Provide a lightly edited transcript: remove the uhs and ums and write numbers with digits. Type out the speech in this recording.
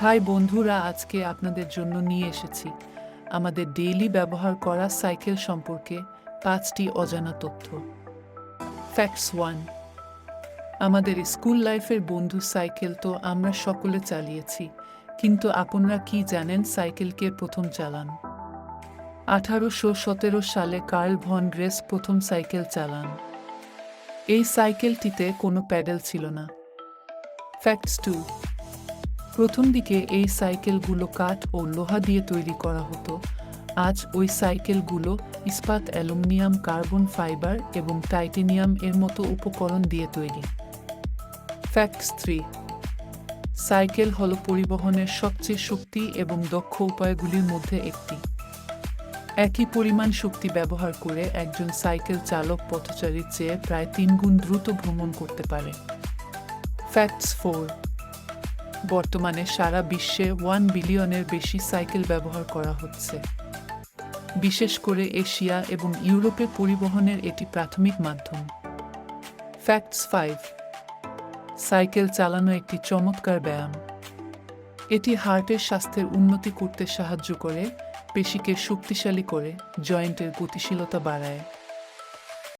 High বন্ধুরা, আজকে আপনাদের জন্য নিয়ে এসেছি আমাদের ডেইলি ব্যবহার করা সাইকেল সম্পর্কে 5টি অজানা তথ্য। ফ্যাক্টস 1। আমাদের স্কুল লাইফের বন্ধু সাইকেল তো আমরা সকলে চালিয়েছি, কিন্তু আপনারা কি জানেন সাইকেল কে প্রথম চালান? 1817 সালে কার্ল ভন গ্রেস প্রথম সাইকেল চালান। এই সাইকেলটিতে কোনো প্যাডেল ছিল না। ফ্যাক্টস 2। প্রথম দিকে এই সাইকেলগুলো কাঠ ও লোহা দিয়ে তৈরি করা হতো। আজ ওই সাইকেলগুলো ইস্পাত, অ্যালুমিনিয়াম, কার্বন ফাইবার এবং টাইটেনিয়াম এর মতো উপকরণ দিয়ে তৈরি। ফ্যাক্টস 3। সাইকেল হলো পরিবহনের সবচেয়ে শক্তি এবং দক্ষ উপায়গুলির মধ্যে একটি। একই পরিমাণ শক্তি ব্যবহার করে একজন সাইকেল চালক পথচারীর চেয়ে প্রায় 3 গুণ দ্রুত ভ্রমণ করতে পারে। ফ্যাক্টস 4। বর্তমানে সারা বিশ্বে 1 বিলিয়নের বেশি সাইকেল ব্যবহার করা হচ্ছে। বিশেষ করে এশিয়া এবং ইউরোপে পরিবহনের এটি প্রাথমিক মাধ্যম। ফ্যাক্টস 5। সাইকেল চালানো একটি চমৎকার ব্যায়াম। এটি হার্টের স্বাস্থ্যের উন্নতি করতে সাহায্য করে, পেশিকে শক্তিশালী করে, জয়েন্টের গতিশীলতা বাড়ায়।